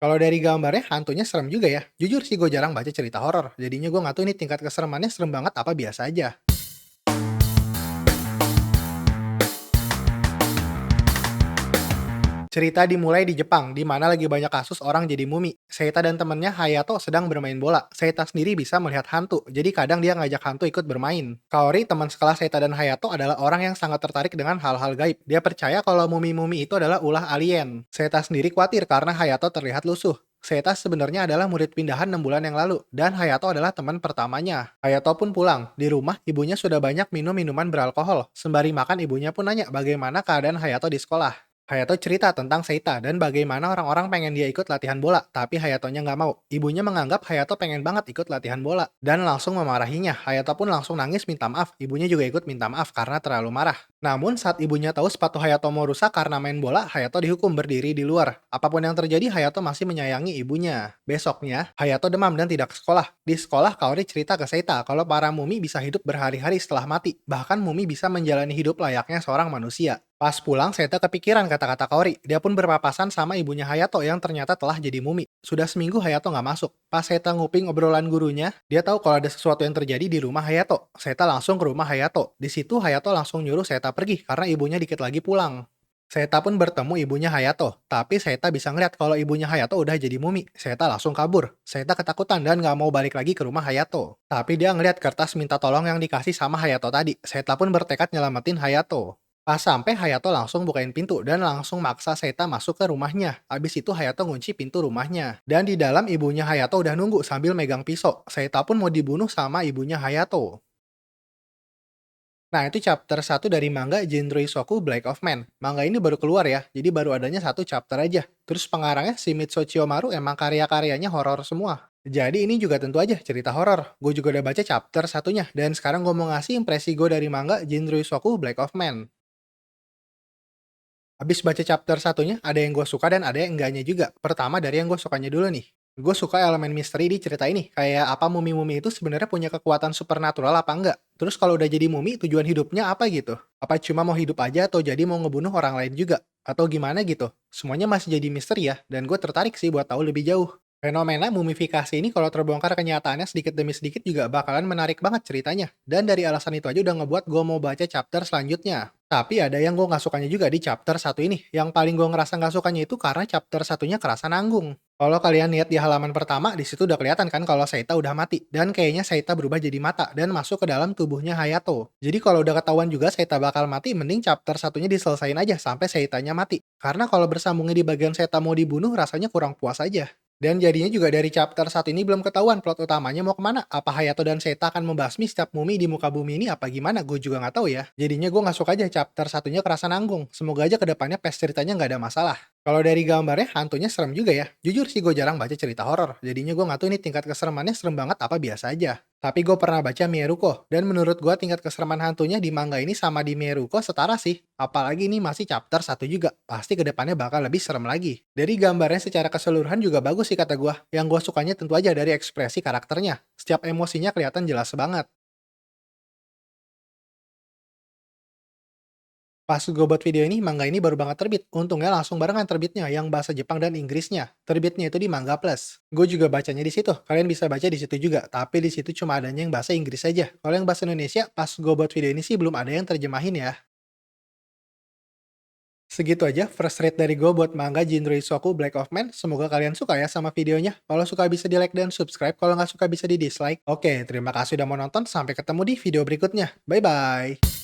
Kalau dari gambarnya, hantunya serem juga ya. Jujur sih gue jarang baca cerita horor, jadinya gue nggak tahu ini tingkat keseremannya serem banget apa biasa aja. Cerita dimulai di Jepang, di mana lagi banyak kasus orang jadi mumi. Seita dan temennya Hayato sedang bermain bola. Seita sendiri bisa melihat hantu, jadi kadang dia ngajak hantu ikut bermain. Kaori, teman sekelas Seita dan Hayato, adalah orang yang sangat tertarik dengan hal-hal gaib. Dia percaya kalau mumi-mumi itu adalah ulah alien. Seita sendiri khawatir karena Hayato terlihat lusuh. Seita sebenarnya adalah murid pindahan 6 bulan yang lalu, dan Hayato adalah teman pertamanya. Hayato pun pulang. Di rumah, ibunya sudah banyak minum minuman beralkohol. Sembari makan, ibunya pun nanya bagaimana keadaan Hayato di sekolah. Hayato cerita tentang Seita dan bagaimana orang-orang pengen dia ikut latihan bola, tapi Hayatonya nggak mau. Ibunya menganggap Hayato pengen banget ikut latihan bola, dan langsung memarahinya. Hayato pun langsung nangis minta maaf. Ibunya juga ikut minta maaf karena terlalu marah. Namun saat ibunya tahu sepatu Hayato mau rusak karena main bola, Hayato dihukum berdiri di luar. Apapun yang terjadi, Hayato masih menyayangi ibunya. Besoknya, Hayato demam dan tidak ke sekolah. Di sekolah, Kaori cerita ke Seita kalau para mumi bisa hidup berhari-hari setelah mati. Bahkan mumi bisa menjalani hidup layaknya seorang manusia. Pas pulang, Seita kepikiran kata-kata Kaori. Dia pun berpapasan sama ibunya Hayato yang ternyata telah jadi mumi. Sudah seminggu Hayato nggak masuk. Pas Seita nguping obrolan gurunya, dia tahu kalau ada sesuatu yang terjadi di rumah Hayato. Seita langsung ke rumah Hayato. Di situ Hayato langsung nyuruh Seita pergi karena ibunya dikit lagi pulang. Seita pun bertemu ibunya Hayato, tapi Seita bisa ngeliat kalau ibunya Hayato udah jadi mumi. Seita langsung kabur. Seita ketakutan dan nggak mau balik lagi ke rumah Hayato. Tapi dia ngeliat kertas minta tolong yang dikasih sama Hayato tadi. Seita pun bertekad nyelamatin Hayato. Pas sampai Hayato langsung bukain pintu dan langsung maksa Seita masuk ke rumahnya. Abis itu Hayato ngunci pintu rumahnya. Dan di dalam ibunya Hayato udah nunggu sambil megang pisau. Seita pun mau dibunuh sama ibunya Hayato. Nah, itu chapter 1 dari manga Jinro Isoku Black of Man. Manga ini baru keluar ya, jadi baru adanya satu chapter aja. Terus pengarangnya si Mitsuo Chiyomaru emang karya-karyanya horor semua. Jadi ini juga tentu aja cerita horor. Gue juga udah baca chapter satunya, dan sekarang gue mau ngasih impresi gue dari manga Jinro Isoku Black of Man. Habis baca chapter satunya, ada yang gue suka dan ada yang enggaknya juga. Pertama dari yang gue sukanya dulu nih. Gue suka elemen misteri di cerita ini. Kayak apa mumi-mumi itu sebenarnya punya kekuatan supernatural apa enggak? Terus kalau udah jadi mumi, tujuan hidupnya apa gitu? Apa cuma mau hidup aja atau jadi mau ngebunuh orang lain juga? Atau gimana gitu? Semuanya masih jadi misteri ya, dan gue tertarik sih buat tahu lebih jauh. Fenomena mumifikasi ini kalau terbongkar kenyataannya sedikit demi sedikit juga bakalan menarik banget ceritanya. Dan dari alasan itu aja udah ngebuat gue mau baca chapter selanjutnya. Tapi ada yang gue nggak sukanya juga di chapter satu ini. Yang paling gue ngerasa nggak sukanya itu karena chapter satunya kerasa nanggung. Kalau kalian lihat di halaman pertama, di situ udah kelihatan kan kalau Seita udah mati. Dan kayaknya Seita berubah jadi mata dan masuk ke dalam tubuhnya Hayato. Jadi kalau udah ketahuan juga Seita bakal mati, mending chapter satunya diselesain aja sampai Seitanya mati. Karena kalau bersambungnya di bagian Seita mau dibunuh, rasanya kurang puas aja. Dan jadinya juga dari chapter 1 ini belum ketahuan plot utamanya mau kemana. Apa Hayato dan Seita akan membasmi setiap mumi di muka bumi ini apa gimana? Gue juga nggak tahu ya. Jadinya gue nggak suka aja chapter satunya kerasa nanggung. Semoga aja kedepannya pas ceritanya nggak ada masalah. Kalau dari gambarnya, hantunya serem juga ya. Jujur sih gue jarang baca cerita horor. Jadinya gue nggak tahu ini tingkat keseremannya serem banget apa biasa aja. Tapi gue pernah baca Mieruko, dan menurut gue tingkat kesereman hantunya di manga ini sama di Mieruko setara sih. Apalagi ini masih chapter satu juga, pasti kedepannya bakal lebih serem lagi. Dari gambarnya secara keseluruhan juga bagus sih kata gue. Yang gue sukanya tentu aja dari ekspresi karakternya. Setiap emosinya kelihatan jelas banget. Pas gue buat video ini, manga ini baru banget terbit. Untungnya langsung barengan terbitnya, yang bahasa Jepang dan Inggrisnya. Terbitnya itu di Manga Plus. Gue juga bacanya di situ. Kalian bisa baca di situ juga, tapi di situ cuma adanya yang bahasa Inggris aja. Kalau yang bahasa Indonesia, pas gue buat video ini sih belum ada yang terjemahin ya. Segitu aja first rate dari gue buat manga Jinro-Isoku Black of Man. Semoga kalian suka ya sama videonya. Kalau suka bisa di like dan subscribe, kalau nggak suka bisa di dislike. Oke, terima kasih udah mau nonton. Sampai ketemu di video berikutnya. Bye-bye.